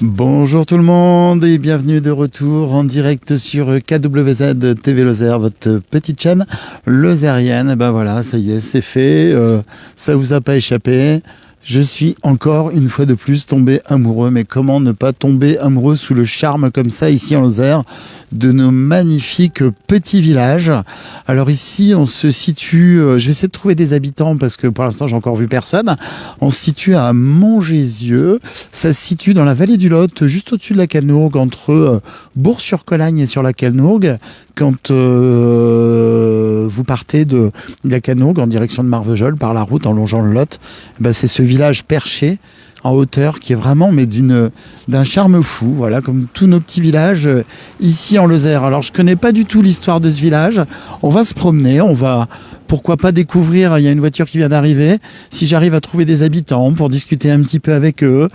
Bonjour tout le monde et bienvenue de retour en direct sur KWZ TV Lozère, votre petite chaîne lozérienne. Et ben voilà, ça y est, c'est fait, ça vous a pas échappé. Je suis encore une fois de plus tombé amoureux, mais comment ne pas tomber amoureux sous le charme comme ça ici en Lozère de nos magnifiques petits villages. Alors ici on se situe, je vais essayer de trouver des habitants parce que pour l'instant j'ai encore vu personne. On se situe à Montgésieux, ça se situe dans la vallée du Lot, juste au-dessus de la Canourgue, entre Bourg-sur-Colagne et sur la Canourgue. Quand vous partez de la Canourgue en direction de Marvejols par la route en longeant le Lot, ben c'est ce village perché en hauteur qui est vraiment d'un charme fou, voilà, comme tous nos petits villages ici en Lozère. Alors je connais pas du tout l'histoire de ce village, on va se promener, on va pourquoi pas découvrir, il y a une voiture qui vient d'arriver, si j'arrive à trouver des habitants pour discuter un petit peu avec eux,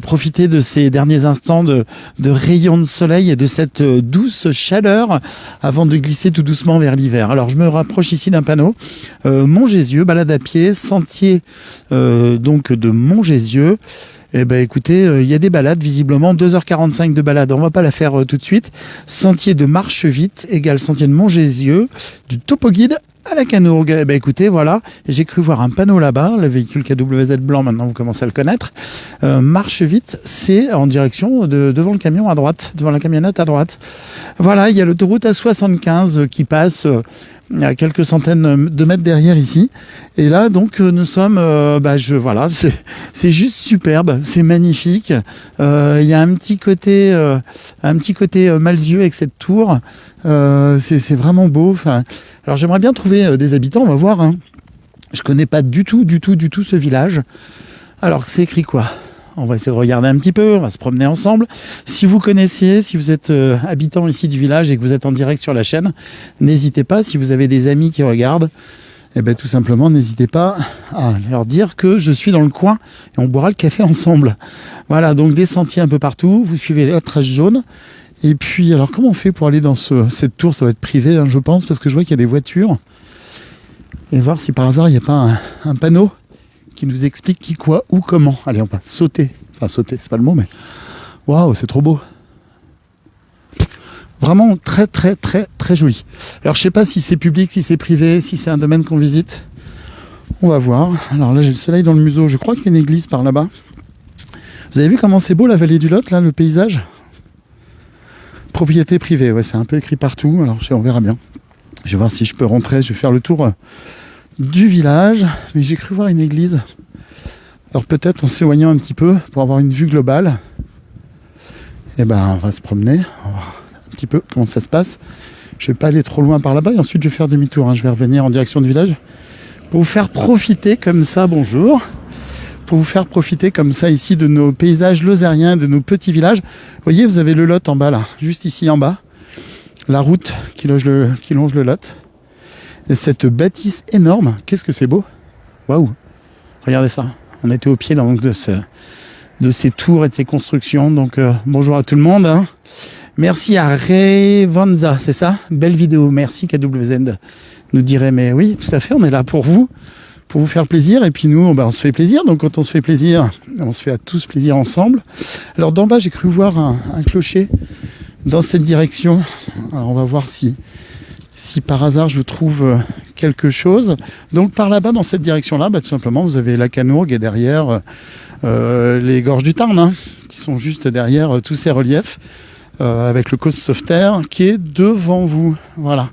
profiter de ces derniers instants de rayons de soleil et de cette douce chaleur avant de glisser tout doucement vers l'hiver. Alors je me rapproche ici d'un panneau, Montgésieux, balade à pied, sentier donc de Montgésieux. Eh ben écoutez, il y a des balades, visiblement 2h45 de balade, on va pas la faire tout de suite. Sentier de Marche-Vite égale sentier de Montgésieux, du topo guide à la Canourgue. Eh ben écoutez, voilà, j'ai cru voir un panneau là-bas, le véhicule KWZ blanc, maintenant vous commencez à le connaître. Marche-Vite, c'est en direction devant le camion à droite, devant la camionnette à droite. Voilà, il y a l'autoroute A75 qui passe à quelques centaines de mètres derrière ici. Et là, donc, nous sommes... voilà, c'est juste superbe, c'est magnifique. Il y a un petit côté Malzieu avec cette tour. C'est vraiment beau. Enfin, alors, j'aimerais bien trouver des habitants, on va voir. Hein. Je connais pas du tout ce village. Alors, c'est écrit quoi ? On va essayer de regarder un petit peu, on va se promener ensemble. Si vous connaissiez, si vous êtes habitant ici du village et que vous êtes en direct sur la chaîne, n'hésitez pas, si vous avez des amis qui regardent, eh ben, tout simplement, n'hésitez pas à leur dire que je suis dans le coin et on boira le café ensemble. Voilà, donc des sentiers un peu partout, vous suivez la trace jaune. Et puis, alors comment on fait pour aller dans cette tour ? Ça va être privé, hein, je pense, parce que je vois qu'il y a des voitures. Et voir si par hasard, il n'y a pas un panneau qui nous explique qui, quoi, où, comment. Allez, on va sauter. Enfin, sauter, c'est pas le mot, mais... Waouh, c'est trop beau. Vraiment très, très, très, très joli. Alors, je sais pas si c'est public, si c'est privé, si c'est un domaine qu'on visite. On va voir. Alors là, j'ai le soleil dans le museau. Je crois qu'il y a une église par là-bas. Vous avez vu comment c'est beau, la vallée du Lot, là, le paysage ? Propriété privée, ouais, c'est un peu écrit partout. Alors, on verra bien. Je vais voir si je peux rentrer. Je vais faire le tour du village, mais j'ai cru voir une église. Alors peut-être en s'éloignant un petit peu pour avoir une vue globale. Et ben on va se promener, on va voir un petit peu comment ça se passe. Je vais pas aller trop loin par là-bas et ensuite je vais faire demi-tour. Hein. Je vais revenir en direction du village pour vous faire profiter comme ça. Bonjour. Pour vous faire profiter comme ça ici de nos paysages lozériens, de nos petits villages. Vous voyez, vous avez le Lot en bas là, juste ici en bas. La route qui longe le Lot. Et cette bâtisse énorme, qu'est-ce que c'est beau. Waouh. Regardez ça. On était au pied donc, de ces tours et de ces constructions. Donc bonjour à tout le monde. Hein. Merci à Revanza, c'est ça ? Belle vidéo. Merci KWZ. Nous dirait, mais oui, tout à fait, on est là pour vous faire plaisir. Et puis nous, on se fait plaisir. Donc quand on se fait plaisir, on se fait à tous plaisir ensemble. Alors d'en bas, j'ai cru voir un clocher dans cette direction. Alors on va voir si par hasard je trouve quelque chose. Donc par là-bas, dans cette direction-là, tout simplement, vous avez la Canourgue et derrière les gorges du Tarn, hein, qui sont juste derrière tous ces reliefs, avec le Causse Sauveterre qui est devant vous. Voilà.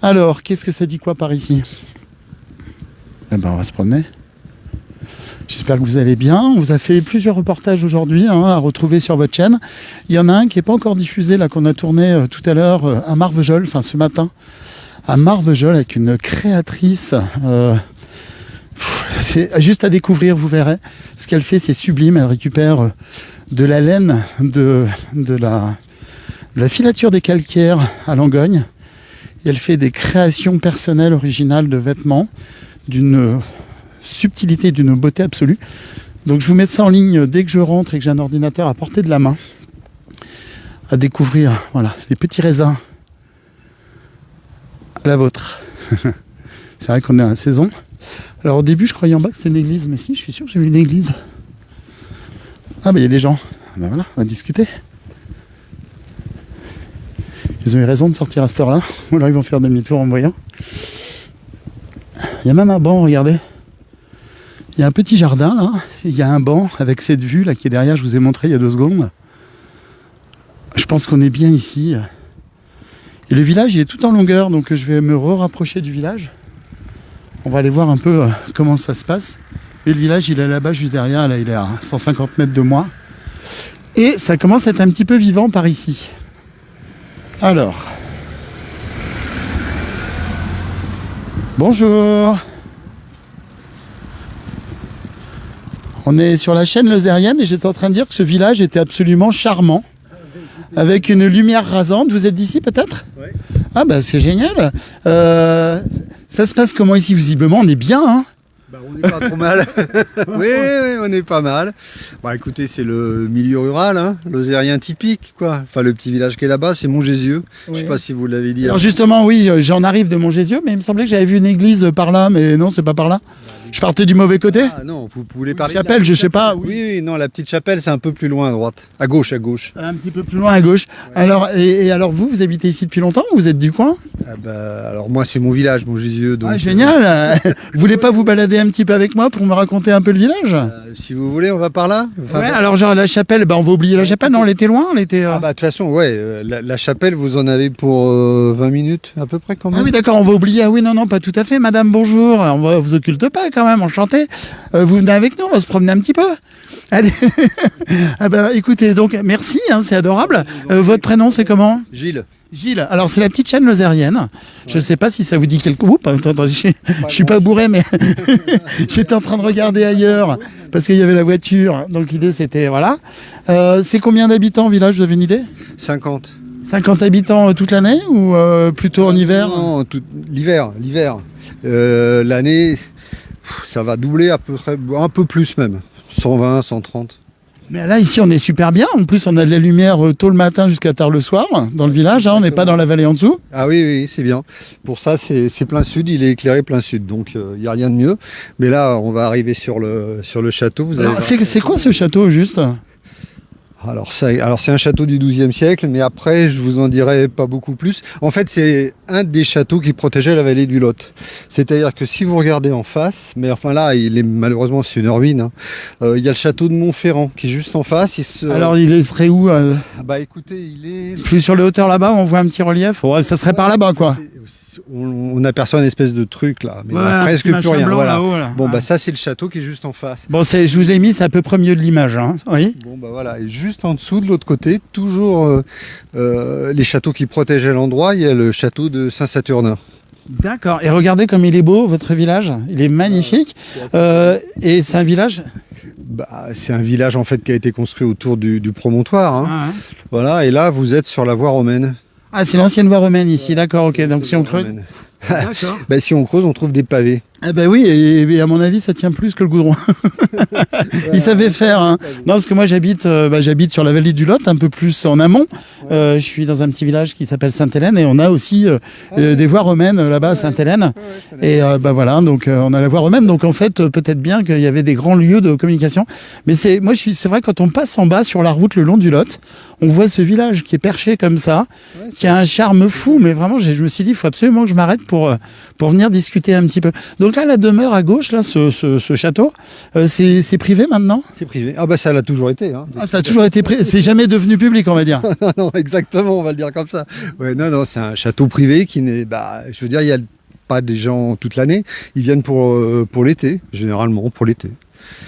Alors, qu'est-ce que ça dit quoi par ici ? Eh ben, on va se promener. J'espère que vous allez bien. On vous a fait plusieurs reportages aujourd'hui à retrouver sur votre chaîne. Il y en a un qui n'est pas encore diffusé, là, qu'on a tourné tout à l'heure à Marvejols, enfin ce matin, à Marvejols, avec une créatrice. C'est juste à découvrir, vous verrez. Ce qu'elle fait, c'est sublime. Elle récupère de la laine de la filature des calcaires à Langogne. Et elle fait des créations personnelles originales de vêtements d'une subtilité, d'une beauté absolue. Donc je vous mets ça en ligne dès que je rentre et que j'ai un ordinateur à portée de la main, à découvrir, voilà, les petits raisins à la vôtre. C'est vrai qu'on est à la saison. Alors au début je croyais en bas que c'était une église, mais si, je suis sûr que j'ai vu une église. Ah bah il y a des gens. Ben voilà, on va discuter. Ils ont eu raison de sortir à cette heure-là, ou alors ils vont faire demi-tour en me voyant. Il y a même un banc, regardez. Il y a un petit jardin là, il y a un banc avec cette vue là qui est derrière, je vous ai montré il y a 2 secondes. Je pense qu'on est bien ici. Et le village il est tout en longueur, donc je vais me rapprocher du village. On va aller voir un peu comment ça se passe. Et le village il est là-bas juste derrière, là il est à 150 mètres de moi. Et ça commence à être un petit peu vivant par ici. Alors. Bonjour. On est sur la chaîne Lozérienne et j'étais en train de dire que ce village était absolument charmant. Avec une lumière rasante. Vous êtes d'ici peut-être ? Oui. Ah bah c'est génial. Ça se passe comment ici ? Visiblement on est bien. Hein. Bah, on n'est pas trop mal. Oui, on est pas mal. Bah écoutez, c'est le milieu rural, hein, lozérien typique, quoi. Enfin, le petit village qui est là-bas, c'est Montgésieux. Oui. Je sais pas si vous l'avez dit. Alors justement, oui, j'en arrive de Montgésieux, mais il me semblait que j'avais vu une église par là, mais non, c'est pas par là. Je partais du mauvais côté. Ah non, vous voulez parler Chapelle, de la je sais pas. Oui. Oui, non, la petite chapelle, c'est un peu plus loin à droite. À gauche. Un petit peu plus loin à gauche. Ouais. Alors, et alors vous habitez ici depuis longtemps ou vous êtes du coin ? Ah bah, alors moi, c'est mon village, Montgézieux. Donc, génial. Vous voulez pas vous balader un petit peu avec moi pour me raconter un peu le village ? Si vous voulez, on va par là. Enfin, ouais, alors genre la chapelle, bah on va oublier la chapelle, non, elle était loin, elle était... Ah bah de toute façon, ouais, la chapelle, vous en avez pour 20 minutes à peu près quand même. Ah oui d'accord, on va oublier, ah oui non, pas tout à fait, madame, bonjour, on vous occulte pas quand même, enchanté. Vous venez avec nous, on va se promener un petit peu. Allez, ah bah écoutez, donc merci, hein, c'est adorable. Votre prénom c'est comment ? Gilles. Gilles, alors c'est la petite chaîne lozérienne. Je ne sais pas si ça vous dit quelque chose. Attends, je suis pas bourré, mais j'étais en train de regarder ailleurs parce qu'il y avait la voiture. Donc l'idée c'était, voilà. C'est combien d'habitants au village, vous avez une idée ? 50. 50 habitants toute l'année ou plutôt en hiver ? Non, l'hiver. L'année, ça va doubler à peu près, un peu plus même. 120, 130. Mais là, ici, on est super bien. En plus, on a de la lumière tôt le matin jusqu'à tard le soir dans le village. Hein, on n'est pas dans la vallée en dessous. Ah oui, c'est bien. Pour ça, c'est plein sud. Il est écliré plein sud. Donc, il n'y a rien de mieux. Mais là, on va arriver sur le château. C'est quoi ce château, juste ? Alors c'est un château du XIIe siècle, mais après je vous en dirai pas beaucoup plus. En fait, c'est un des châteaux qui protégeait la vallée du Lot. C'est-à-dire que si vous regardez en face, mais enfin là, malheureusement c'est une ruine. Hein, il y a le château de Montferrand qui est juste en face. Alors il serait où Bah écoutez, il est plus sur les hauteurs là-bas. On voit un petit relief. Ouais, ça serait par là-bas, quoi. On aperçoit une espèce de truc là, mais presque plus rien. Blanc, voilà. Là-haut, là. Bon bah ça c'est le château qui est juste en face. Bon, je vous l'ai mis, c'est à peu près mieux de l'image, hein. Oui. Bon bah voilà, et juste en dessous de l'autre côté, toujours les châteaux qui protégeaient l'endroit, il y a le château de Saint-Saturnin. D'accord. Et regardez comme il est beau, votre village. Il est magnifique. Et c'est un village. Bah, c'est un village en fait qui a été construit autour du promontoire. Hein. Ah, hein. Voilà, et là vous êtes sur la voie romaine. Ah, c'est l'ancienne voie romaine ici, d'accord, ok. Donc si on creuse. D'accord. Bah, si on creuse, on trouve des pavés. Ah bah oui, et à mon avis, ça tient plus que le goudron. Il savait faire. Hein. Non, parce que moi, j'habite sur la vallée du Lot, un peu plus en amont. Je suis dans un petit village qui s'appelle Sainte-Hélène et on a aussi des voies romaines là-bas à Sainte-Hélène. Et bah voilà, donc on a la voie romaine. Donc en fait, peut-être bien qu'il y avait des grands lieux de communication. Mais c'est vrai, quand on passe en bas sur la route le long du Lot, on voit ce village qui est perché comme ça, qui a un charme fou. Mais vraiment, je me suis dit, il faut absolument que je m'arrête pour venir discuter un petit peu. Donc là, la demeure à gauche, là, ce château, c'est privé maintenant ? C'est privé. Ah bah ça l'a toujours été. Hein. Ah, ça a toujours été privé. C'est jamais devenu public, on va dire. Non, exactement, on va le dire comme ça. Ouais, non, c'est un château privé qui n'est, je veux dire, il n'y a pas des gens toute l'année. Ils viennent pour l'été, généralement pour l'été.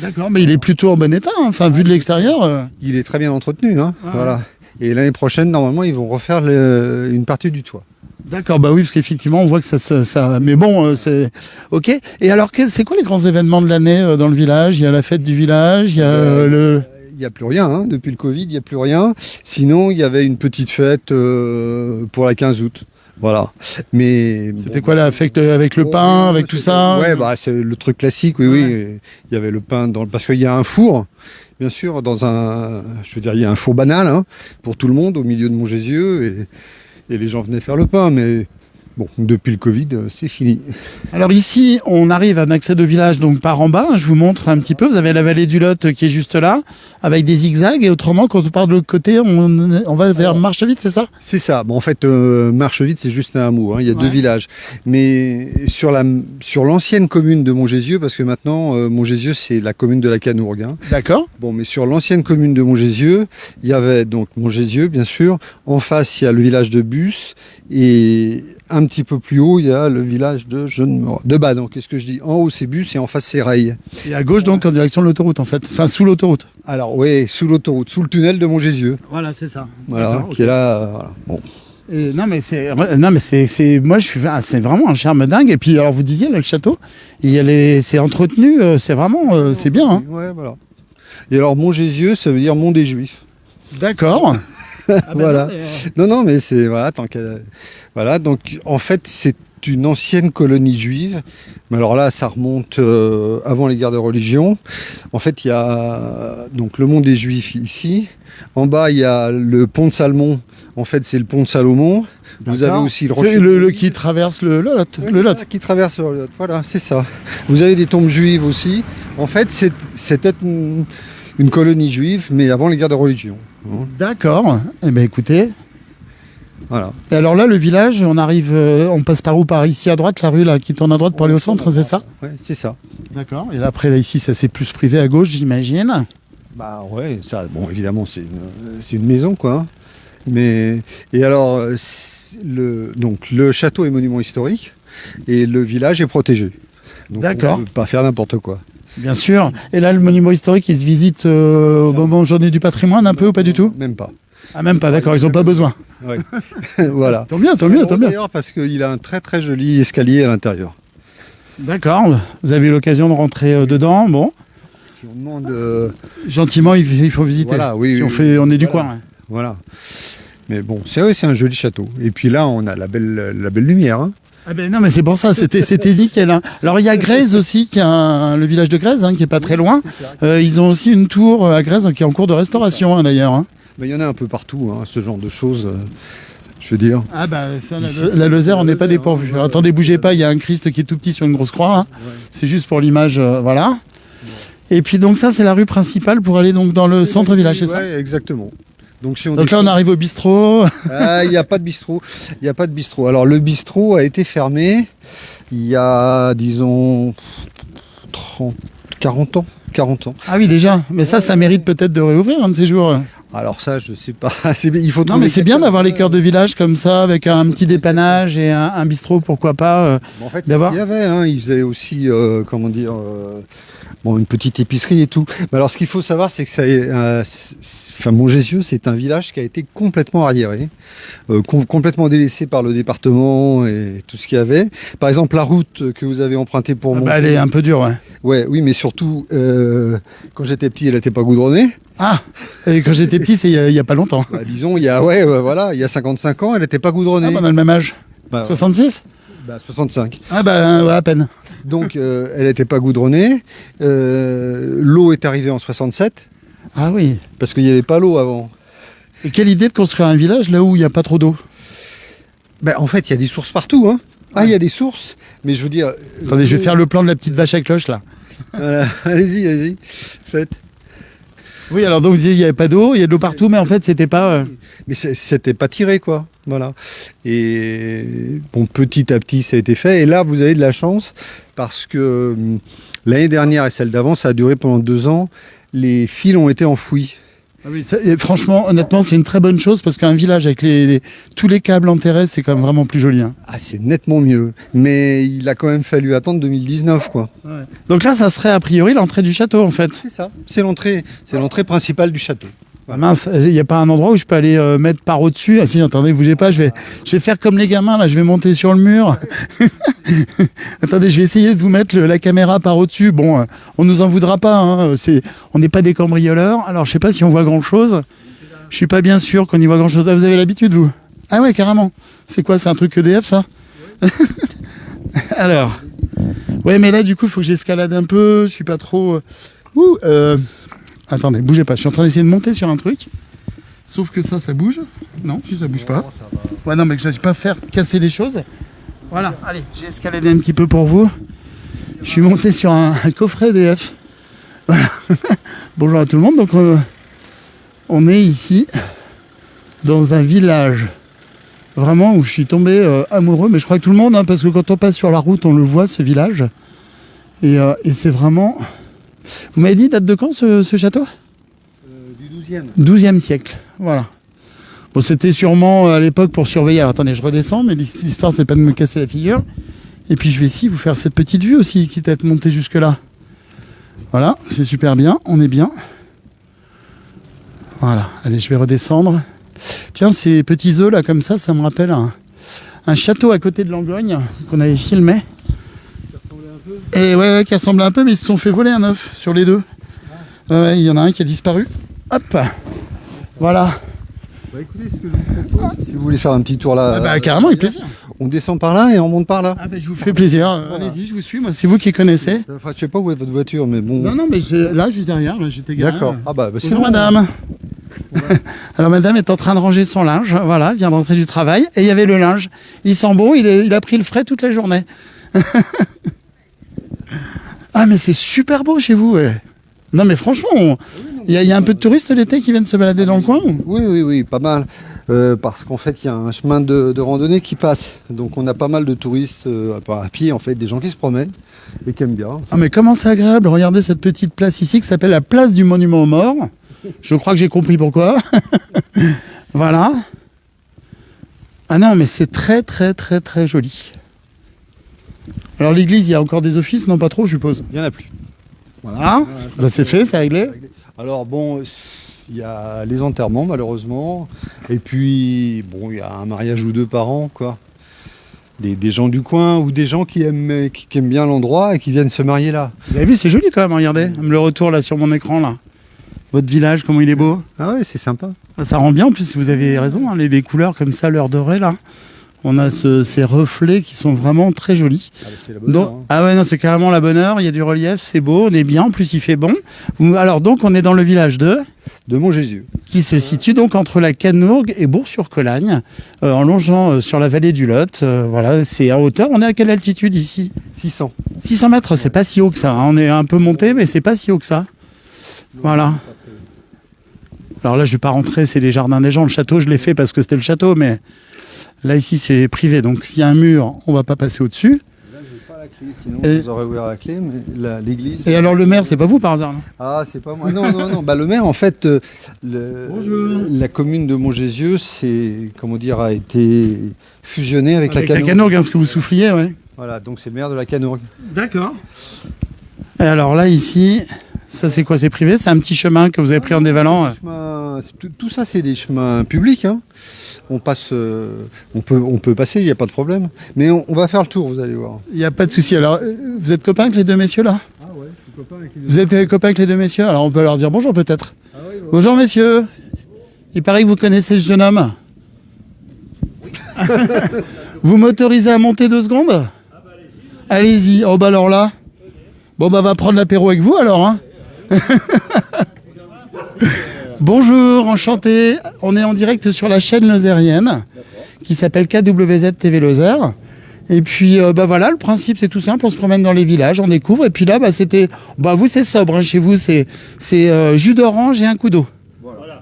D'accord, mais il est plutôt en bon état, hein. Enfin, vu de l'extérieur. Il est très bien entretenu, hein. Ah, voilà. Et l'année prochaine, normalement, ils vont refaire une partie du toit. D'accord, bah oui, parce qu'effectivement, on voit que ça... Mais bon, c'est... Ok. Et alors, c'est quoi les grands événements de l'année dans le village ? Il y a la fête du village, il y a Il n'y a plus rien, hein. Depuis le Covid, il n'y a plus rien. Sinon, il y avait une petite fête pour la 15 août. Voilà. Mais c'était quoi la fête avec le pain, avec tout ça ? Ouais, bah c'est le truc classique, oui, oui. Il y avait le pain parce qu'il y a un four, bien sûr, il y a un four banal, hein, pour tout le monde au milieu de Montgézieux et les gens venaient faire le pain, mais Bon, depuis le Covid, c'est fini. Alors ici, on arrive à un accès de village donc par en bas. Je vous montre un petit peu. Vous avez la vallée du Lot qui est juste là, avec des zigzags. Et autrement, quand on part de l'autre côté, on va vers Marchevite, c'est ça? C'est ça. Bon, en fait, Marchevite, c'est juste un hameau, hein. Il y a deux villages. Mais sur l'ancienne commune de Montgésieux, parce que maintenant, Montgésieux, c'est la commune de la Canourgue, hein. D'accord. Bon, mais sur l'ancienne commune de Montgésieux, il y avait donc Montgésieux, bien sûr. En face, il y a le village de Bus. Et un petit peu plus haut, il y a le village de Bade. Donc, qu'est-ce que je dis? En haut, c'est Bus et en face, c'est Reille. Et à gauche, donc, en direction de l'autoroute, en fait. Enfin, sous l'autoroute. Alors, oui, sous l'autoroute, sous le tunnel de Montgésieux. Voilà, c'est ça. Voilà, qui est là. Voilà. Bon. Et moi, c'est vraiment un charme dingue. Et puis, alors, vous disiez, là, le château, c'est entretenu, c'est vraiment, c'est bien, hein. Ouais, voilà. Et alors, Montgésieux, ça veut dire Mont des Juifs. D'accord. Voilà. Non, mais c'est voilà, voilà. Donc, en fait, c'est une ancienne colonie juive. Mais alors là, ça remonte avant les guerres de religion. En fait, il y a donc le Mont des Juifs ici. En bas, il y a le pont de Salmon. En fait, c'est le pont de Salomon. Vous avez aussi le rocher qui traverse le Lot. Le Lot. Qui traverse le Lot. Voilà, c'est ça. Vous avez des tombes juives aussi. En fait, c'était une colonie juive, mais avant les guerres de religion. D'accord. Eh bien, écoutez. Voilà. Et alors là, le village, on arrive, on passe par où? Par ici à droite, la rue là, qui tourne à droite pour aller au centre, c'est ça? Oui, c'est ça. D'accord. Et là, après, là, ici, ça c'est plus privé à gauche, j'imagine. Bah ouais, ça, bon, évidemment, c'est une maison, quoi. Hein. Mais, et alors, donc, le château est monument historique et le village est protégé. Donc, d'accord. on ne peut pas faire n'importe quoi. Bien sûr. Et là, le monument historique, il se visite au moment journée du patrimoine un peu ou pas du tout? Même pas. Ah, même pas, d'accord, ils n'ont pas besoin. Ouais. Voilà. Tant mieux. D'ailleurs, parce qu'il a un très très joli escalier à l'intérieur. D'accord. Vous avez eu l'occasion de rentrer dedans, bon. Si on demande... Gentiment, il faut visiter. Voilà, oui. Si oui, on est du coin. Ouais. Voilà. Mais bon, c'est un joli château. Et puis là, on a la belle lumière, hein. Ah ben non, mais c'est pour ça, c'était nickel, hein. Alors il y a Grèze aussi, le village de Grèze, hein, qui est pas très loin. Ils ont aussi une tour à Grèze qui est en cours de restauration, hein, d'ailleurs. Hein. Il y en a un peu partout, hein, ce genre de choses, je veux dire. Ah bah ça, la Lozère, on n'est pas dépourvu. Alors attendez, bougez pas, il y a un Christ qui est tout petit sur une grosse croix, là. Ouais. C'est juste pour l'image, voilà. Ouais. Et puis donc ça, c'est la rue principale pour aller donc dans le centre-village, c'est ça? Oui, exactement. Donc là, on arrive au bistrot. Il n'y a pas de bistrot. Il n'y a pas de bistrot. Alors, le bistrot a été fermé il y a, disons, 40 ans. Ah oui, déjà. Mais ça mérite peut-être de réouvrir un de ces jours. Alors ça, je sais pas. Il faut non, mais c'est bien d'avoir les cœurs de village comme ça, avec un petit dépannage et un bistrot, pourquoi pas. En fait, il y avait. Hein, ils faisaient aussi, comment dire... Bon, une petite épicerie et tout. Mais alors, ce qu'il faut savoir, c'est que Montgésieux, c'est un village qui a été complètement arriéré, complètement délaissé par le département et tout ce qu'il y avait. Par exemple, la route que vous avez empruntée pour monter... elle est un peu dure, ouais. Oui, mais surtout, quand j'étais petit, elle n'était pas goudronnée. Ah, et quand j'étais petit, c'est il y a pas longtemps. Bah, disons, il y a 55 ans, elle n'était pas goudronnée. Ah, on a le même âge. 66 65. Ah ouais, à peine. Donc, elle n'était pas goudronnée. L'eau est arrivée en 67. Ah oui. Parce qu'il n'y avait pas l'eau avant. Et quelle idée de construire un village là où il n'y a pas trop d'eau? En fait, il y a des sources partout. Hein. Ah, il y a des sources. Mais je veux dire... Attendez, je vais faire le plan de la petite vache à cloche, là. Voilà. Allez-y. Faites. Oui, alors donc vous disiez il n'y avait pas d'eau, il y a de l'eau partout, mais en fait, c'était pas... Mais c'était pas tiré, quoi. Voilà. Et bon, petit à petit, ça a été fait. Et là, vous avez de la chance, parce que l'année dernière et celle d'avant, ça a duré pendant 2 ans. Les fils ont été enfouis. Ah oui, franchement, honnêtement, c'est une très bonne chose, parce qu'un village avec tous les câbles enterrés, c'est quand même vraiment plus joli. Hein. Ah, c'est nettement mieux. Mais il a quand même fallu attendre 2019, quoi. Ouais. Donc là, ça serait a priori l'entrée du château, en fait. C'est ça. C'est l'entrée principale du château. Voilà. Mince, il n'y a pas un endroit où je peux aller mettre par au-dessus? Ah si, attendez, bougez pas, je vais faire comme les gamins, là, je vais monter sur le mur. Attendez, je vais essayer de vous mettre la caméra par au-dessus. Bon, on nous en voudra pas, hein, on n'est pas des cambrioleurs. Alors, je sais pas si on voit grand-chose. Je suis pas bien sûr qu'on y voit grand-chose. Ah, vous avez l'habitude, vous? Ah ouais, carrément. C'est quoi, c'est un truc EDF, ça? Alors, ouais, mais là, du coup, il faut que j'escalade un peu. Je suis pas trop... Attendez, bougez pas, je suis en train d'essayer de monter sur un truc. Sauf que ça bouge. Non, si ça bouge pas. Ouais, non, mais que je ne vais pas faire casser des choses. Voilà, allez, j'ai escaladé un petit peu pour vous. Je suis monté sur un coffret EDF. Voilà. Bonjour à tout le monde. Donc, on est ici, dans un village, vraiment où je suis tombé amoureux. Mais je crois que tout le monde, hein, parce que quand on passe sur la route, on le voit, ce village. Et c'est vraiment... Vous m'avez dit, date de quand ce château ? Du 12e. 12e siècle, voilà. Bon, c'était sûrement à l'époque pour surveiller. Alors attendez, je redescends, mais l'histoire, c'est pas de me casser la figure. Et puis je vais ici vous faire cette petite vue aussi, qui est montée jusque-là. Voilà, c'est super bien, on est bien. Voilà, allez, je vais redescendre. Tiens, ces petits œufs là, comme ça me rappelle un château à côté de Langogne, qu'on avait filmé. Et ouais, qui ressemblait un peu, mais ils se sont fait voler un œuf sur les deux. Ouais, il y en a un qui a disparu. Hop, voilà. Bah écoutez, ce que je vous propose, si vous voulez faire un petit tour là, Ah bah carrément, avec plaisir. on descend par là et on monte par là. Ah bah je vous fais plaisir. Allez-y, je vous suis. Moi, c'est vous qui connaissez. Enfin, je sais pas où est votre voiture, mais bon. Non, mais là, juste derrière, là, j'étais garé. D'accord. Ah bah c'est Bonjour bon. madame. Alors madame est en train de ranger son linge, voilà, vient d'entrer du travail, et il y avait le linge. Il sent bon, il a pris le frais toute la journée. Ah mais c'est super beau chez vous. Ouais. Non mais franchement, il y a un peu de touristes l'été qui viennent se balader dans le coin. Oui, pas mal. Parce qu'en fait, il y a un chemin de randonnée qui passe. Donc on a pas mal de touristes à pied, en fait, des gens qui se promènent et qui aiment bien. Ah mais comment c'est agréable, regardez cette petite place ici qui s'appelle la place du Monument aux Morts. Je crois que j'ai compris pourquoi. Voilà. Ah non mais c'est très très très très joli. Alors l'église, il y a encore des offices? Non pas trop je suppose. Il n'y en a plus. Voilà, ça c'est fait, c'est réglé. Alors bon, il y a les enterrements malheureusement. Et puis, bon, il y a un mariage ou deux par an, quoi. Des gens du coin ou des gens qui aiment bien l'endroit et qui viennent se marier là. Vous avez vu, c'est joli quand même, regardez. Le retour là sur mon écran là. Votre village, comment il est beau. Ah ouais, c'est sympa. Ça rend bien, en plus vous avez raison, hein, les couleurs comme ça, l'heure dorée là. On a ces reflets qui sont vraiment très jolis. Ah, c'est la bonne heure, hein. Ah ouais, non, c'est carrément la bonne heure. Il y a du relief, c'est beau, on est bien. En plus, il fait bon. Alors donc, on est dans le village de Montjésieu. Qui se situe donc entre la Canourgue et Bourg-sur-Colagne, en longeant sur la vallée du Lot. Voilà, c'est à hauteur. On est à quelle altitude ici? 600. 600 mètres, c'est pas si haut que ça. Hein. On est un peu monté, mais c'est pas si haut que ça. Voilà. Alors là, je vais pas rentrer, c'est les jardins des gens. Le château, je l'ai fait parce que c'était le château, mais là, ici, c'est privé. Donc, s'il y a un mur, on va pas passer au-dessus. Là, j'ai pas la clé, sinon je vous aurais ouvert la clé, mais l'église... Et alors, le maire, c'est pas vous par hasard là? Ah, c'est pas moi. Non. Bah, le maire, en fait, la commune de Montjézieu, a été fusionnée avec la Canourgue. La Canourgue, hein, ce que vous souffliez, ouais. Voilà, donc c'est le maire de la Canourgue. D'accord. Et alors là, ici, ça c'est quoi? C'est privé? C'est un petit chemin que vous avez pris en dévalant? Tout ça, c'est des chemins publics. Hein. On passe, on peut passer, il n'y a pas de problème. Mais on va faire le tour, vous allez voir. Il n'y a pas de souci. Alors, vous êtes copains avec les deux messieurs là? Ah ouais, je suis copain avec les deux. Vous êtes copains avec les deux messieurs? Alors, on peut leur dire bonjour peut-être. Ah ouais, ouais. Bonjour messieurs. Il paraît que vous connaissez ce jeune homme. Oui. Vous m'autorisez à monter 2 secondes? Ah bah allez-y. Oh bah alors là. Bon bah va prendre l'apéro avec vous alors. Hein. Bonjour, enchanté. On est en direct sur la chaîne lozérienne qui s'appelle KWZ TV Lozère. Et puis voilà, le principe c'est tout simple, on se promène dans les villages, on découvre. Et puis là, vous c'est sobre, hein, chez vous c'est jus d'orange et un coup d'eau.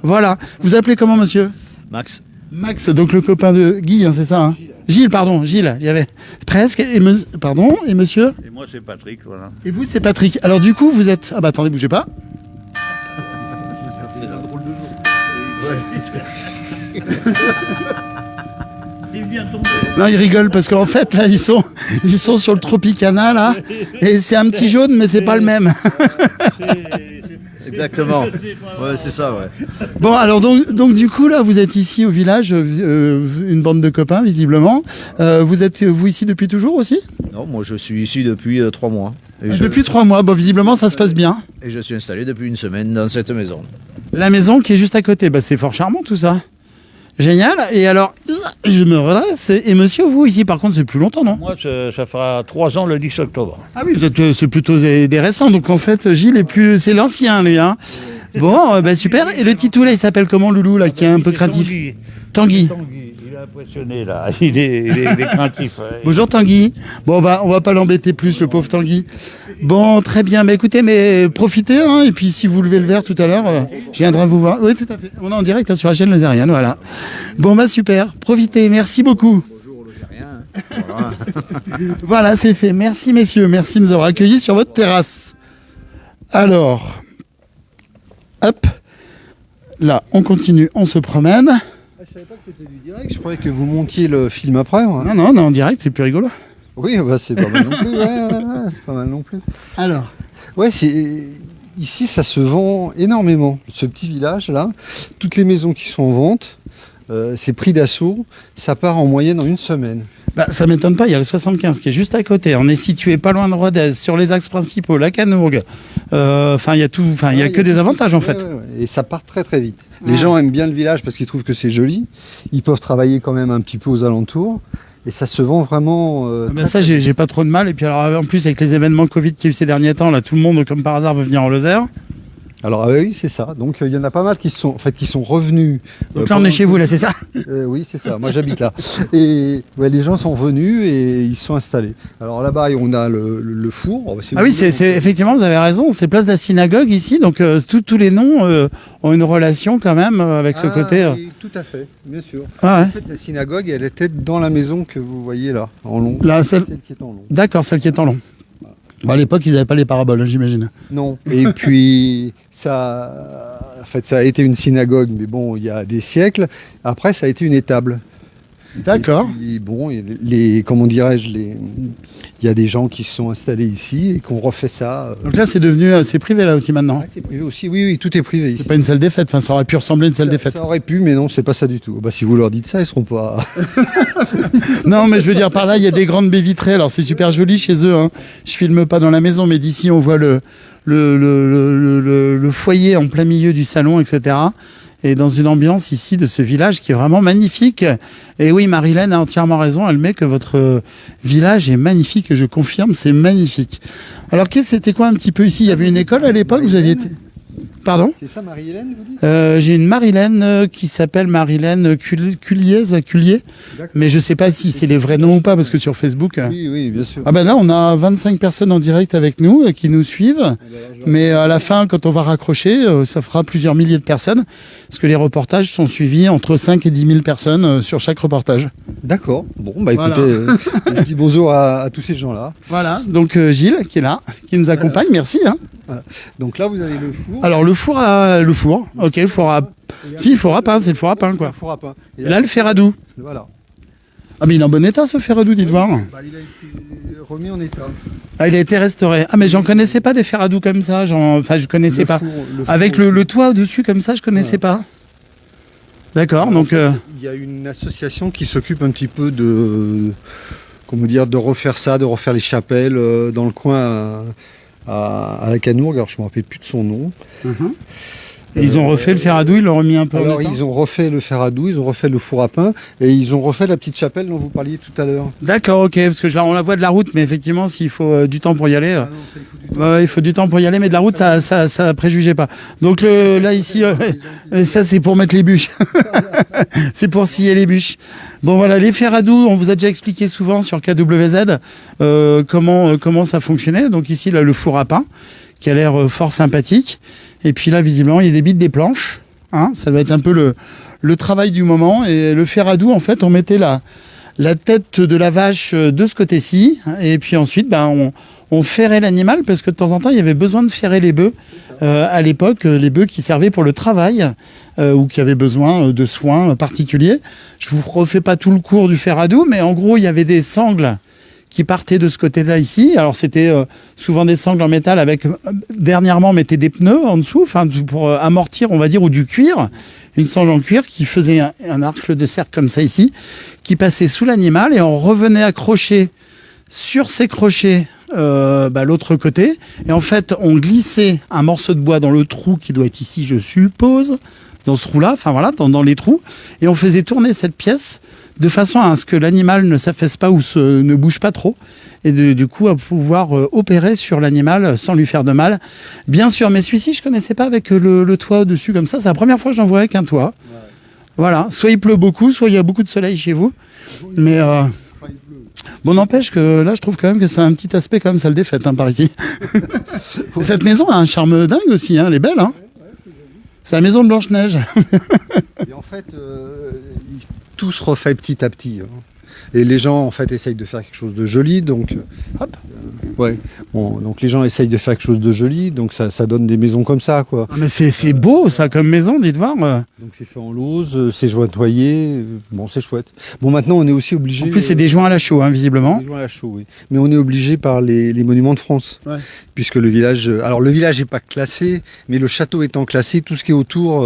Voilà. Vous appelez comment monsieur? Max. Max, donc le copain de Guy, hein, c'est ça hein? Gilles, pardon, Gilles, il y avait presque. Et monsieur? Et moi c'est Patrick, voilà. Et vous c'est Patrick. Alors du coup vous êtes... Ah bah attendez, bougez pas. C'est un drôle de jour. Il vient tomber. Non, ils rigolent parce qu'en fait, là, ils sont sur le Tropicana, là, et c'est un petit jaune, mais c'est pas le même. Exactement. Ouais, c'est ça, ouais. Bon, alors donc du coup, là, vous êtes ici au village, une bande de copains, visiblement. Vous êtes ici depuis toujours aussi? Non, moi je suis ici depuis 3 mois. Et Depuis 3 mois, bon, visiblement, ça se passe bien. Et je suis installé depuis 1 semaine dans cette maison. La maison qui est juste à côté, bah, c'est fort charmant tout ça. Génial. Et alors, je me redresse. Et monsieur, vous, ici, par contre, c'est plus longtemps, non? Moi, ça fera 3 ans le 10 octobre. Ah oui, c'est plutôt des récents. Donc, en fait, Gilles c'est l'ancien, lui. Hein. Bon, bah, super. Et le titou, là, il s'appelle comment, Loulou, là, qui est un peu craintif? Tanguy. Tanguy. Il a impressionné là, il est craintif. Bonjour Tanguy. Bon, on va pas l'embêter plus, le pauvre Tanguy. Bon, très bien. Mais écoutez, mais profitez, hein, et puis si vous levez le verre tout à l'heure, je viendrai vous voir. Oui, tout à fait. On est en direct hein, sur la chaîne Lozérienne, voilà. Bon, bah super. Profitez. Merci beaucoup. Bonjour Lozérien. Voilà. Voilà, c'est fait. Merci messieurs. Merci de nous avoir accueillis sur votre terrasse. Alors, hop. Là, on continue, on se promène. Je savais pas que c'était du direct, je croyais que vous montiez le film après. Moi. Non, non, on est en direct, c'est plus rigolo. Oui, bah, c'est pas mal non plus. Ouais, c'est pas mal non plus. Alors, Ouais, ici ça se vend énormément. Ce petit village là, toutes les maisons qui sont en vente, c'est pris d'assaut. Ça part en moyenne en une semaine. bah, ça m'étonne pas, il y a le 75 qui est juste à côté. On est situé pas loin de Rodez, sur les axes principaux, la Canourgue. Enfin, il y a tout, enfin, il y a que des avantages en fait. Ouais. Et ça part très très vite. Les gens aiment bien le village parce qu'ils trouvent que c'est joli. Ils peuvent travailler quand même un petit peu aux alentours. Et ça se vend vraiment. Ben ça, j'ai pas trop de mal. Et puis alors, en plus, avec les événements Covid qu'il y a eu ces derniers temps, là, tout le monde, comme par hasard, veut venir en Lozère. Alors oui, c'est ça. Donc il y en a pas mal qui sont revenus. Donc là, on est chez vous, là, c'est ça? Oui, c'est ça. Moi, j'habite là. Et ouais, les gens sont venus et ils sont installés. Alors là-bas, on a le four. Oh, Ah oui, c'est effectivement, vous avez raison. C'est place de la synagogue ici. Donc tous les noms ont une relation quand même avec ce côté. Oui, tout à fait, bien sûr. Ah ouais. En fait, la synagogue, elle était dans la maison que vous voyez là, en long. Là, celle qui est en long. D'accord, celle qui est en long. Bon, à l'époque, ils n'avaient pas les paraboles, hein, j'imagine. Non. Et puis ça, en fait, ça a été une synagogue, mais bon, il y a des siècles. Après, ça a été une étable. D'accord. Et bon, comment dirais-je, il y a des gens qui se sont installés ici et qui ont refait ça. Donc là, c'est devenu, c'est privé là aussi maintenant. Ouais, c'est privé aussi. Oui, tout est privé ici. C'est pas une salle des fêtes. Enfin, ça aurait pu ressembler à une salle des fêtes. Ça aurait pu, mais non, c'est pas ça du tout. Bah, si vous leur dites ça, ils seront pas. Non, mais je veux dire, par là, il y a des grandes baies vitrées. Alors, c'est super joli chez eux. Hein. Je filme pas dans la maison, mais d'ici, on voit le foyer en plein milieu du salon, etc. Et dans une ambiance ici de ce village qui est vraiment magnifique. Et oui, Marilène a entièrement raison. Elle met que votre village est magnifique. Je confirme, c'est magnifique. Alors, c'était quoi un petit peu ici? Il y avait une école à l'époque? Vous aviez été... Pardon? C'est ça, Marie-Hélène, vous dites? J'ai une Marilène qui s'appelle Marilène Cullier, mais je sais pas si c'est les vrais noms ou pas, parce que sur Facebook... Oui, bien sûr. Ah ben là, on a 25 personnes en direct avec nous qui nous suivent, mais à la fin, quand on va raccrocher, ça fera plusieurs milliers de personnes, parce que les reportages sont suivis entre 5 et 10 000 personnes sur chaque reportage. D'accord. Bon, bah Voilà. écoutez, je dis bonjour à tous ces gens-là. Voilà, donc Gilles qui est là, qui nous accompagne, merci. Hein. Voilà. Donc là, vous avez le four. Alors le four, ok, le four à... Si, le four à pain, c'est le four à pain, quoi. Le four à pain. Et Là, le fer à doux. Voilà. Ah mais il est en bon état ce fer à doux, dites voir. Bah, il a été remis en état. Ah, il a été restauré. Ah mais j'en connaissais pas des fers à doux comme ça. Enfin, je connaissais Le pas. four Avec aussi. le toit au-dessus comme ça, je connaissais pas. D'accord, donc... Il y a une association qui s'occupe un petit peu de refaire ça, de refaire les chapelles dans le coin à la Canourgue. Alors je me rappelle plus de son nom. Et ils ont refait le fer à doux, ils l'ont remis un peu en Alors état. ils ont refait le fer à doux, ils ont refait le four à pain et ils ont refait la petite chapelle dont vous parliez tout à l'heure. D'accord, ok, parce que on la voit de la route, mais effectivement, s'il faut du temps pour y aller... il faut du temps pour y aller, mais de la route, ça préjugeait pas. Donc là, ici, ça, c'est pour mettre les bûches. C'est pour scier les bûches. Bon, voilà, les fers à doux, on vous a déjà expliqué souvent sur KWZ comment ça fonctionnait. Donc ici, là, le four à pain, qui a l'air fort sympathique. Et puis là, visiblement, il y a des bits des planches. Hein, ça va être un peu le travail du moment. Et le fer à doux, en fait, on mettait la tête de la vache de ce côté-ci. Et puis ensuite, on ferrait l'animal parce que de temps en temps, il y avait besoin de ferrer les bœufs. À l'époque, les bœufs qui servaient pour le travail ou qui avaient besoin de soins particuliers. Je ne vous refais pas tout le cours du fer à doux, mais en gros, il y avait des sangles qui partaient de ce côté-là ici. Alors, c'était souvent des sangles en métal avec, dernièrement, on mettait des pneus en dessous, pour amortir, on va dire, ou du cuir. Une sangle en cuir qui faisait un arc de cercle comme ça ici, qui passait sous l'animal et on revenait accrocher sur ces crochets l'autre côté. Et en fait, on glissait un morceau de bois dans le trou qui doit être ici, je suppose, dans ce trou-là, enfin voilà, dans les trous. Et on faisait tourner cette pièce de façon à ce que l'animal ne s'affaisse pas ou ne bouge pas trop. Et du coup, à pouvoir opérer sur l'animal sans lui faire de mal. Bien sûr, mais celui-ci, je ne connaissais pas avec le toit au-dessus comme ça. C'est la première fois que j'en vois avec un toit. Voilà, soit il pleut beaucoup, soit il y a beaucoup de soleil chez vous. Mais bon, n'empêche que là, je trouve quand même que c'est un petit aspect quand même salle des fêtes, hein, par ici. Cette maison a un charme dingue aussi, hein, elle est belle. Hein. C'est la maison de Blanche-Neige. Et en fait, tout se refait petit à petit. Hein. Et les gens, en fait, essayent de faire quelque chose de joli, donc... Hop. Ouais. Bon, donc les gens essayent de faire quelque chose de joli, donc ça donne des maisons comme ça, quoi. Ah, mais c'est beau, ça, comme maison, dites voir. Donc c'est fait en lauze, c'est jointoyé, bon, c'est chouette. Bon, maintenant, on est aussi obligé... En plus, c'est des joints à la chaux, hein, visiblement. Des joints à la chaux, oui. Mais on est obligé par les monuments de France. Ouais. Puisque le village... Alors, le village n'est pas classé, mais le château étant classé, tout ce qui est autour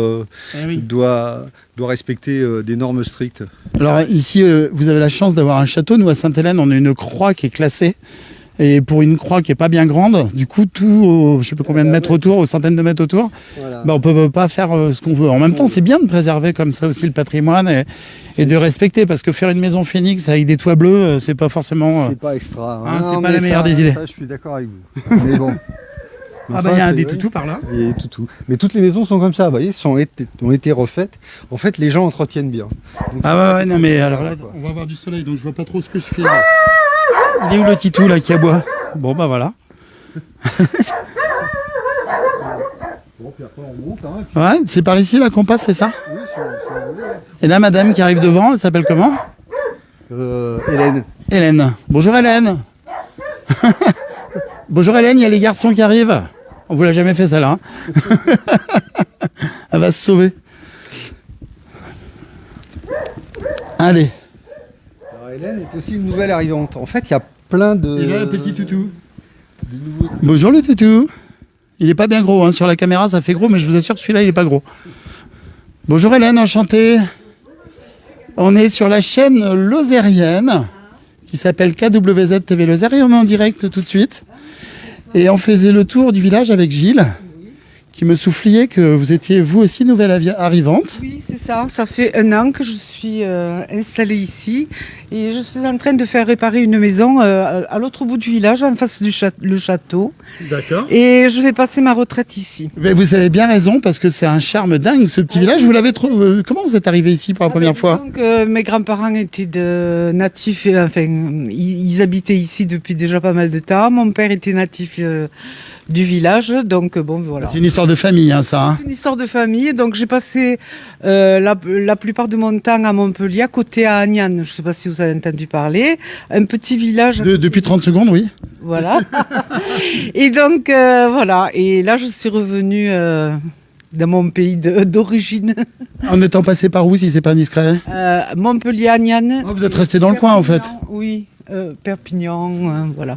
doit respecter des normes strictes. Alors ici, vous avez la chance d'avoir un château. Nous, à Sainte-Hélène, on a une croix qui est classée. Et pour une croix qui est pas bien grande, du coup, tout, je sais pas combien de mètres autour, aux centaines de mètres autour, Voilà. bah, on peut pas faire ce qu'on veut. En même temps, c'est bien de préserver comme ça aussi le patrimoine et de respecter, parce que faire une maison phénix avec des toits bleus, c'est pas forcément... C'est pas extra. hein, Non, c'est pas mais la meilleure des idées. Ça, je suis d'accord avec vous. Mais bon. Ah bah il y a un c'est- des ouais. toutous par là. Il y a des toutous. Mais toutes les maisons sont comme ça, vous voyez, ont été refaites. En fait, les gens entretiennent bien. Donc, Ah ouais, non mais alors là, quoi. on va avoir du soleil, donc je vois pas trop ce que je fais. Il est où le titou là qui aboie? Bon bah voilà. Bon, puis après, on monte. Hein. Ouais, c'est par ici là qu'on passe, c'est ça? Oui, si on voulait. Et là, madame qui arrive devant, elle s'appelle comment? Hélène. Hélène. Bonjour Hélène. Bonjour Hélène, il y a les garçons qui arrivent. On vous l'a jamais fait celle-là. Hein. Elle va se sauver. Allez. Alors, Hélène est aussi une nouvelle arrivante. En fait, il y a plein de... Et là, le petit toutou. de nouveaux... Bonjour le toutou. Il est pas bien gros, hein. Sur la caméra ça fait gros, mais je vous assure que celui-là il est pas gros. Bonjour Hélène, enchantée. On est sur la chaîne lozérienne qui s'appelle KWZ TV Lozère et on est en direct tout de suite. Et on faisait le tour du village avec Gilles qui me souffliait que vous étiez vous aussi nouvelle arrivante. Oui, c'est ça. Ça fait 1 an que je suis installée ici et je suis en train de faire réparer une maison à l'autre bout du village, en face du le château. D'accord. Et je vais passer ma retraite ici. Mais vous avez bien raison parce que c'est un charme dingue ce petit village. Vous l'avez trouvé. Comment vous êtes arrivé ici pour la première fois? Donc, mes grands-parents étaient natifs, enfin, ils habitaient ici depuis déjà pas mal de temps. Mon père était natif du village, donc bon, voilà. C'est une histoire de famille, hein, ça. Hein. C'est une histoire de famille, donc j'ai passé la plupart de mon temps à Montpellier, à côté à Agnan, je ne sais pas si vous avez entendu parler, un petit village. Depuis 30 secondes, oui. Voilà. Et donc, voilà, et là je suis revenue dans mon pays d'origine. En étant passé par où, si c'est pas indiscret? Montpellier, Agnan. Ah, vous êtes resté dans le coin, en fait. Oui, Perpignan, voilà.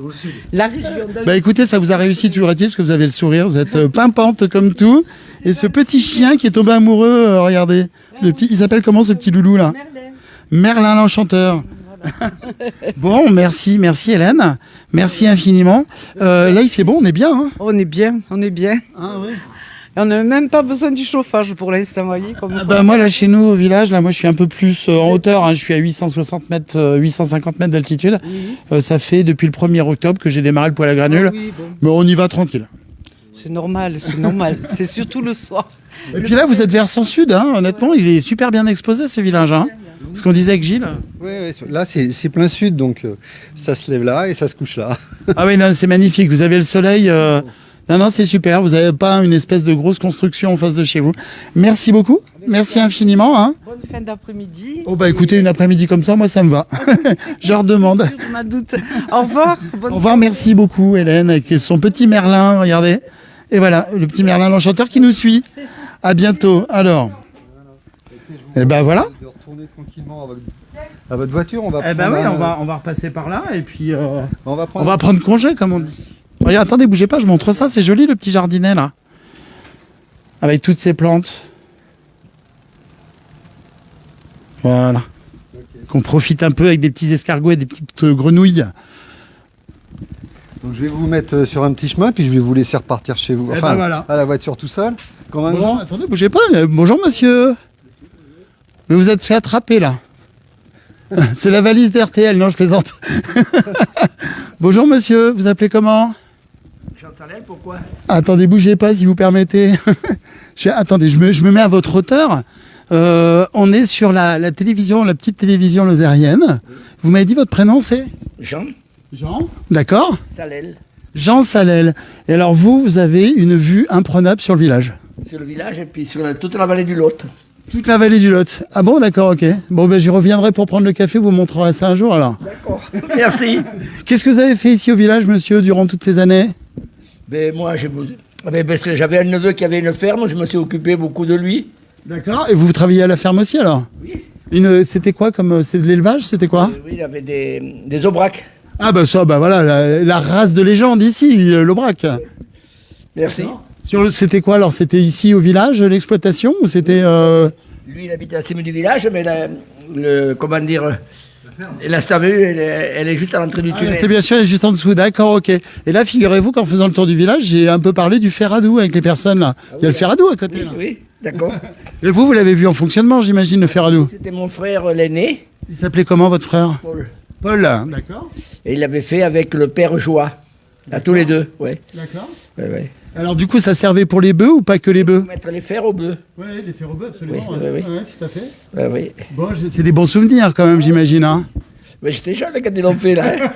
La région Bah écoutez, ça vous a réussi toujours est-il, parce que vous avez le sourire, vous êtes pimpante comme tout. Et ce petit chien qui est tombé amoureux, regardez. Le petit, il s'appelle comment ce petit loulou là? Merlin. Merlin l'enchanteur. Bon, merci Hélène. Merci infiniment. Là, il fait bon, on est bien. Hein. On est bien, on est bien. Ah ouais. Et on n'a même pas besoin du chauffage pour l'instant, vous voyez. Comme Ah bah, moi, là, chez nous, au village, là, moi, je suis un peu plus en hauteur. Hein, je suis à 860 mètres, 850 mètres d'altitude. Oui. Ça fait depuis le 1er octobre que j'ai démarré le poêle à granules. Ah oui, bon. Mais on y va tranquille. C'est normal, c'est normal. C'est surtout le soir. Et puis là, vous êtes versant sud, hein, honnêtement, il est super bien exposé ce village. Hein. Ce qu'on disait avec Gilles. Ouais, là, c'est plein sud, donc ça se lève là et ça se couche là. Ah oui, non, c'est magnifique. Vous avez le soleil. Non, c'est super. Vous n'avez pas une espèce de grosse construction en face de chez vous. Merci beaucoup. Merci infiniment. Hein. Bonne fin d'après-midi. Oh bah écoutez, une après-midi comme ça, moi ça me va. Je redemande. Je m'en doute. Au revoir. Au revoir, merci beaucoup Hélène, avec son petit Merlin, regardez. Et voilà, le petit Merlin l'enchanteur qui nous suit. À bientôt. Alors, et ben voilà. De retourner tranquillement à votre voiture, on va Eh ben prendre oui, on va repasser par là et puis on va on prendre va prendre congé comme on dit. Regarde, attendez, bougez pas, je montre ça, c'est joli le petit jardinet là. Avec toutes ces plantes. Voilà. Qu'on profite un peu avec des petits escargots et des petites grenouilles. Donc je vais vous mettre sur un petit chemin, puis je vais vous laisser repartir chez vous. Eh Enfin, ben voilà. à la voiture tout seul. Comme un Bonjour, grand. attendez, bougez pas. Bonjour monsieur. Mais vous êtes fait attraper là. C'est la valise d'RTL, non je plaisante. Bonjour monsieur, vous appelez comment? Chantalelle, pourquoi? Attendez, bougez pas si vous permettez. Attendez, je me mets à votre hauteur. On est sur la télévision, la petite télévision lozérienne. Vous m'avez dit votre prénom, c'est Jean Jean. D'accord. Salel, Jean Salel. Et alors vous avez une vue imprenable sur le village. sur le village et puis sur toute la vallée du Lot. Toute la vallée du Lot. Ah bon, d'accord, ok. Bon, ben j'y reviendrai pour prendre le café, vous montrerez ça un jour alors. D'accord, merci. Qu'est-ce que vous avez fait ici au village, monsieur, durant toutes ces années? Ben, moi, parce que j'avais un neveu qui avait une ferme, je me suis occupé beaucoup de lui. D'accord. Et vous travaillez à la ferme aussi alors? Oui. C'était quoi comme... C'est de l'élevage, c'était quoi? Oui, il avait des aubracs. Ah bah ça, bah voilà, la race de légende ici, l'Aubrac. Merci. C'était quoi alors? C'était ici au village, l'exploitation, ou c'était... Lui, il habite à la cime du village, mais comment dire, la stavue, elle est juste à l'entrée du tunnel. C'était bien sûr juste en dessous, d'accord, ok. Et là, figurez-vous qu'en faisant le tour du village, j'ai un peu parlé du fer à doux avec les personnes là. Il y a le fer à doux à côté Oui, là. oui, d'accord. Et vous l'avez vu en fonctionnement, j'imagine, le fer à doux. C'était mon frère l'aîné, Il s'appelait comment votre frère? Paul. Paul, d'accord. Et il l'avait fait avec le père Joie, à tous les deux, ouais. D'accord. Ouais, ouais. Alors du coup, ça servait pour les bœufs ou pas que les bœufs? Pour mettre les fers au bœuf. Oui, les fer aux bœufs, absolument. Oui, oui, oui. Ouais, tout à fait. Ouais, oui. Bon, c'est des bons souvenirs quand même, j'imagine. Hein. Mais j'étais jeune quand ils l'ont fait, là. Hein.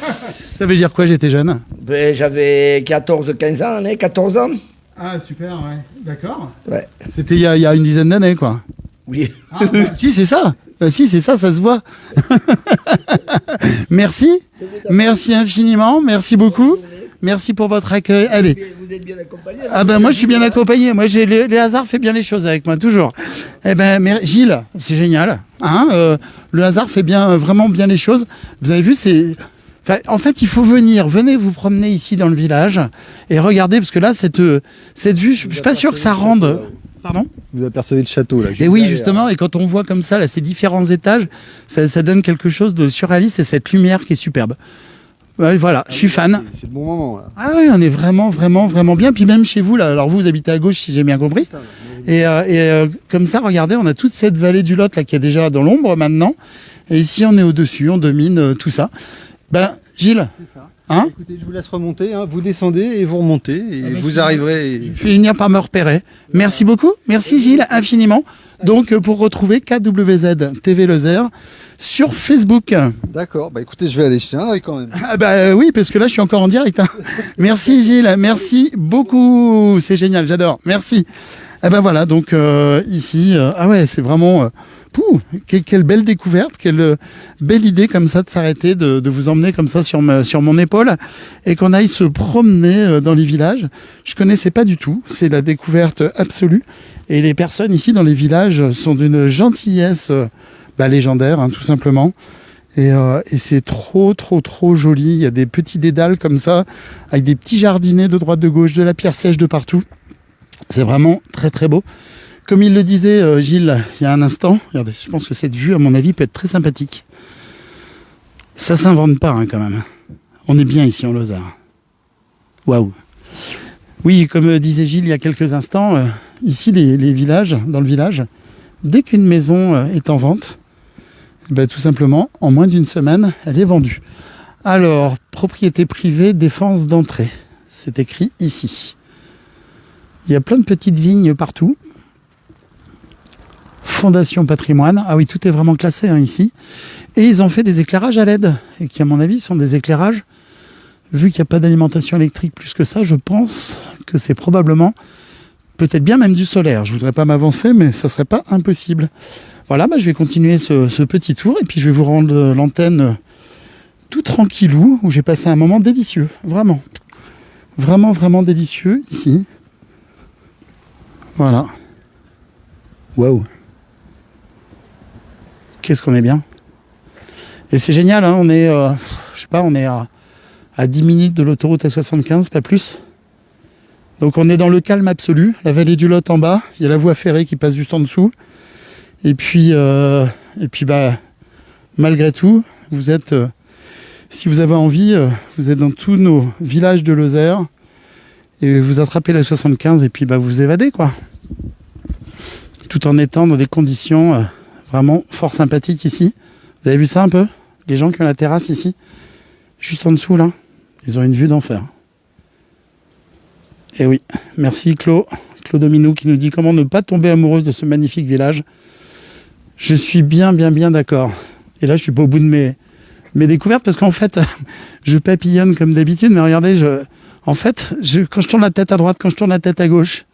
Ça veut dire quoi, j'étais jeune? Ben, j'avais 14-15 ans, hein, 14 ans. Ah, super, ouais. D'accord. Ouais. C'était il y a une dizaine d'années, quoi. Oui. Ah, bah, si, c'est ça. Si, c'est ça, ça se voit. Merci. Merci infiniment. Merci beaucoup. Merci pour votre accueil. Allez. Vous êtes bien accompagné. Ah ben moi je suis bien accompagné. Moi les hasards fait bien les choses avec moi toujours. Eh ben Gilles, c'est génial. Hein, le hasard fait bien vraiment bien les choses. Vous avez vu, enfin, en fait, il faut venez vous promener ici dans le village et regardez parce que là cette vue, je suis pas sûr que ça rende. Pardon? Vous apercevez le château là. Et oui, justement, et quand on voit comme ça là, ces différents étages, ça donne quelque chose de surréaliste et cette lumière qui est superbe. Ouais, voilà, je suis fan. C'est le bon moment là. Ah oui, on est vraiment, vraiment, vraiment bien. Puis même chez vous, là, alors vous habitez à gauche, si j'ai bien compris. Et comme ça, regardez, on a toute cette vallée du Lot là qui est déjà dans l'ombre maintenant. Et ici, on est au-dessus, on domine tout ça. Ben, Gilles, hein? Écoutez, je vous laisse remonter, hein. Vous descendez et vous remontez et mais vous arriverez. je vais finir par me repérer. Merci beaucoup. Merci Gilles, infiniment. Donc, pour retrouver KWZ TV Lozère sur Facebook. D'accord, bah écoutez, je vais aller jeter un œil quand même. Ah bah oui, parce que là, je suis encore en direct. Hein. Merci Gilles, merci beaucoup. C'est génial, j'adore. Merci. Eh ben voilà, donc ici, ah ouais, c'est vraiment... quelle belle découverte, quelle belle idée comme ça de s'arrêter, de vous emmener comme ça sur mon épaule et qu'on aille se promener dans les villages. Je connaissais pas du tout, c'est la découverte absolue. Et les personnes ici dans les villages sont d'une gentillesse légendaire, hein, tout simplement. Et c'est trop, trop, trop joli. Il y a des petits dédales comme ça, avec des petits jardinets de droite, de gauche, de la pierre sèche de partout. C'est vraiment très, très beau. Comme il le disait Gilles il y a un instant, regardez, je pense que cette vue, à mon avis, peut être très sympathique. Ça s'invente pas, hein, quand même. On est bien ici en Lozère. Waouh. Oui, comme disait Gilles il y a quelques instants, ici, les villages, dans le village, dès qu'une maison est en vente, tout simplement, en moins d'une semaine, elle est vendue. Alors, propriété privée, défense d'entrée. C'est écrit ici. Il y a plein de petites vignes partout. Fondation patrimoine. Ah oui, tout est vraiment classé hein, ici. Et ils ont fait des éclairages à LED. Et qui, à mon avis, sont des éclairages. Vu qu'il n'y a pas d'alimentation électrique plus que ça, je pense que c'est probablement, peut-être bien même du solaire. Je ne voudrais pas m'avancer, mais ça ne serait pas impossible. Voilà, je vais continuer ce petit tour. Et puis, je vais vous rendre l'antenne tout tranquillou, où j'ai passé un moment délicieux. Vraiment. Vraiment, vraiment délicieux ici. Voilà. Waouh. Qu'est-ce qu'on est bien. Et c'est génial, hein, on est, on est à 10 minutes de l'autoroute A75, pas plus. Donc on est dans le calme absolu. La vallée du Lot en bas, il y a la voie ferrée qui passe juste en dessous. Et puis malgré tout, vous êtes, si vous avez envie, vous êtes dans tous nos villages de Lozère. Et vous attrapez la 75 et puis vous évadez, quoi. Tout en étant dans des conditions vraiment fort sympathiques ici. Vous avez vu ça un peu? Les gens qui ont la terrasse ici, juste en dessous là, ils ont une vue d'enfer. Et oui, merci Claude Dominou qui nous dit comment ne pas tomber amoureuse de ce magnifique village. Je suis bien d'accord. Et là, je suis pas au bout de mes découvertes parce qu'en fait, je papillonne comme d'habitude. Mais regardez, quand je tourne la tête à droite, quand je tourne la tête à gauche,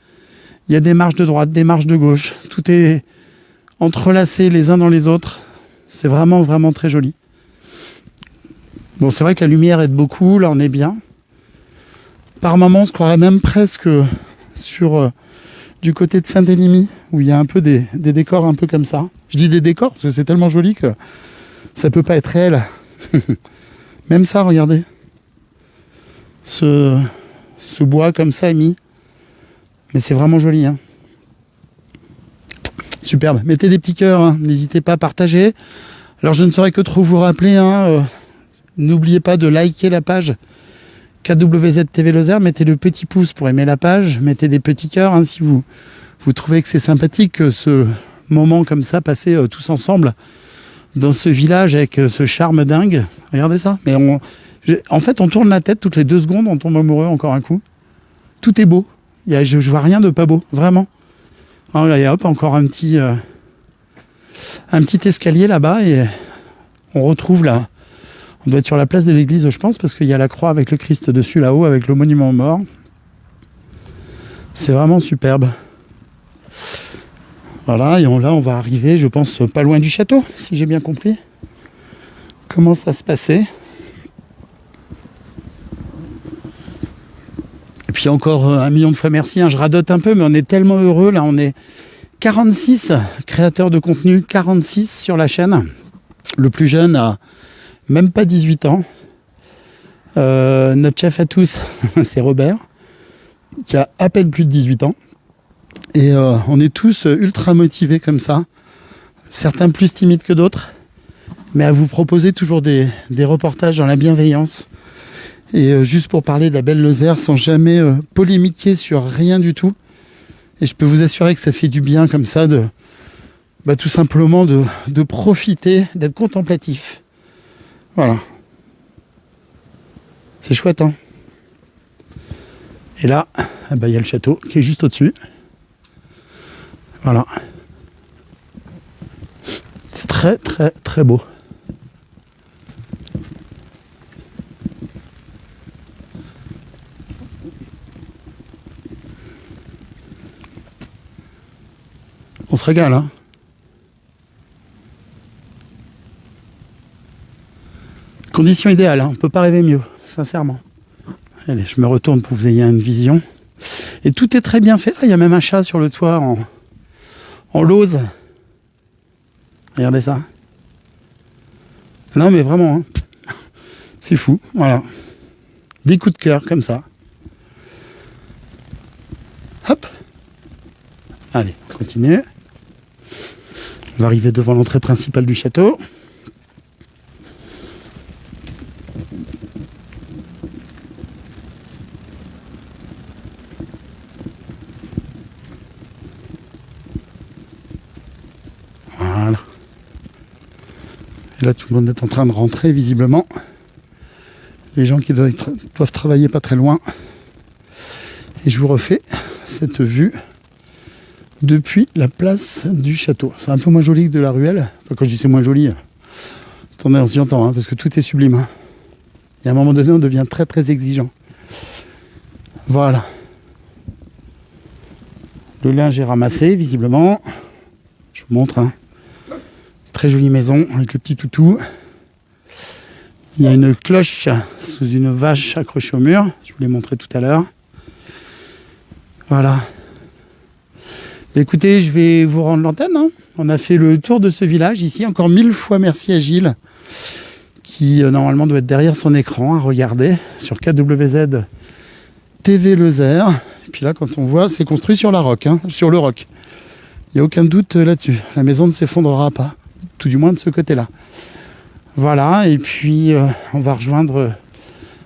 il y a des marches de droite, des marches de gauche. Tout est entrelacé les uns dans les autres. C'est vraiment, vraiment très joli. Bon, c'est vrai que la lumière aide beaucoup. Là, on est bien. Par moments, on se croirait même presque sur du côté de Saint-Dénimy, où il y a un peu des décors un peu comme ça. Je dis des décors parce que c'est tellement joli que ça peut pas être réel. Même ça, regardez. Ce bois comme ça mis. Mais c'est vraiment joli. Hein. Superbe. Mettez des petits cœurs. Hein. N'hésitez pas à partager. Alors, je ne saurais que trop vous rappeler. N'oubliez pas de liker la page KWZ TV Lozère. Mettez le petit pouce pour aimer la page. Mettez des petits cœurs si vous trouvez que c'est sympathique ce moment comme ça, passer tous ensemble dans ce village avec ce charme dingue. Regardez ça. Mais en fait, on tourne la tête toutes les 2 secondes, on tombe amoureux encore un coup. Tout est beau. Je vois rien de pas beau, vraiment. Alors là, hop, encore un petit escalier là-bas et on retrouve là. On doit être sur la place de l'église, je pense, parce qu'il y a la croix avec le Christ dessus là-haut, avec le monument aux morts. C'est vraiment superbe. Voilà, et là, on va arriver, je pense, pas loin du château, si j'ai bien compris. Comment ça se passait. Et puis encore 1 million de fois merci, je radote un peu, mais on est tellement heureux, là, on est 46 créateurs de contenu, 46 sur la chaîne. Le plus jeune a même pas 18 ans. Notre chef à tous, c'est Robert, qui a à peine plus de 18 ans. Et on est tous ultra motivés comme ça. Certains plus timides que d'autres. Mais à vous proposer toujours des reportages dans la bienveillance. Et juste pour parler de la belle Lozère sans jamais polémiquer sur rien du tout. Et je peux vous assurer que ça fait du bien comme ça tout simplement de profiter, d'être contemplatif. Voilà. C'est chouette, hein. Et là, il y a le château qui est juste au-dessus. Voilà. C'est très, très, très beau. On se régale, hein. Condition idéale, hein. On ne peut pas rêver mieux, sincèrement. Allez, je me retourne pour que vous ayez une vision. Et tout est très bien fait. Il y a même un chat sur le toit en lauze. Regardez ça. Non mais vraiment, hein. C'est fou. Voilà. Des coups de cœur comme ça. Hop. Allez, on continue. On va arriver devant l'entrée principale du château. Voilà. Et là, tout le monde est en train de rentrer, visiblement. Les gens qui doivent travailler pas très loin. Et je vous refais cette vue depuis la place du château. C'est un peu moins joli que de la ruelle. Enfin, quand je dis c'est moins joli, attendez, on s'y entend, hein, parce que tout est sublime. Hein. Et à un moment donné, on devient très très exigeant. Voilà. Le linge est ramassé, visiblement. Je vous montre. Hein. Très jolie maison avec le petit toutou. Il y a une cloche sous une vache accrochée au mur. Je vous l'ai montré tout à l'heure. Voilà. Écoutez, je vais vous rendre l'antenne. Hein. On a fait le tour de ce village ici. Encore 1000 fois merci à Gilles, qui normalement doit être derrière son écran à regarder sur KWZ TV Lozère. Et puis là, quand on voit, c'est construit sur la roque, hein, sur le roc. Il n'y a aucun doute là-dessus. La maison ne s'effondrera pas, tout du moins de ce côté-là. Voilà, et puis on va rejoindre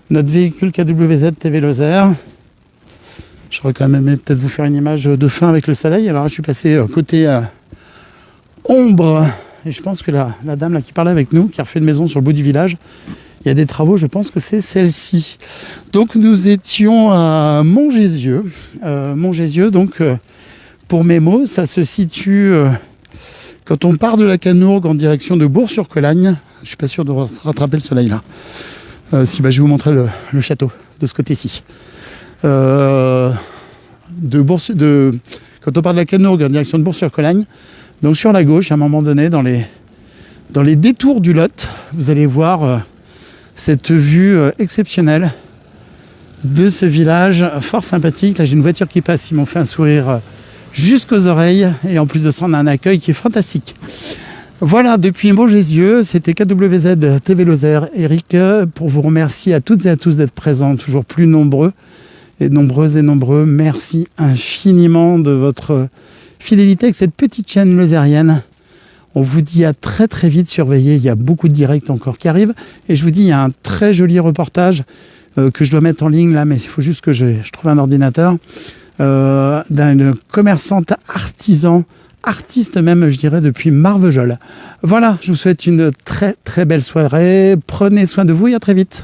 notre véhicule KWZ TV Lozère. J'aurais quand même aimé peut-être vous faire une image de fin avec le soleil. Alors là, je suis passé côté ombre. Et je pense que la dame là, qui parlait avec nous, qui a refait une maison sur le bout du village, il y a des travaux, je pense que c'est celle-ci. Donc nous étions à Montgésieux. Montgésieux, donc pour mes mots, ça se situe Quand on part de la Canourgue en direction de Bourg-sur-Colagne, je suis pas sûr de rattraper le soleil là. Je vais vous montrer le château de ce côté-ci. Quand on part de la Canourgue en direction de Bourg-sur-Colagne, donc sur la gauche, à un moment donné, dans les détours du Lot, vous allez voir cette vue exceptionnelle de ce village fort sympathique. Là, j'ai une voiture qui passe, ils m'ont fait un sourire jusqu'aux oreilles, et en plus de ça, on a un accueil qui est fantastique. Voilà, depuis Montgésieux, c'était KWZ TV Lozère, Eric, pour vous remercier à toutes et à tous d'être présents, toujours plus nombreux et nombreuses et nombreux. Merci infiniment de votre fidélité avec cette petite chaîne lozérienne. On vous dit à très très vite, surveillez, il y a beaucoup de directs encore qui arrivent, et je vous dis, il y a un très joli reportage que je dois mettre en ligne là, mais il faut juste que je trouve un ordinateur, d'une commerçante artiste même, je dirais, depuis Marvejols. Voilà, je vous souhaite une très très belle soirée, prenez soin de vous et à très vite.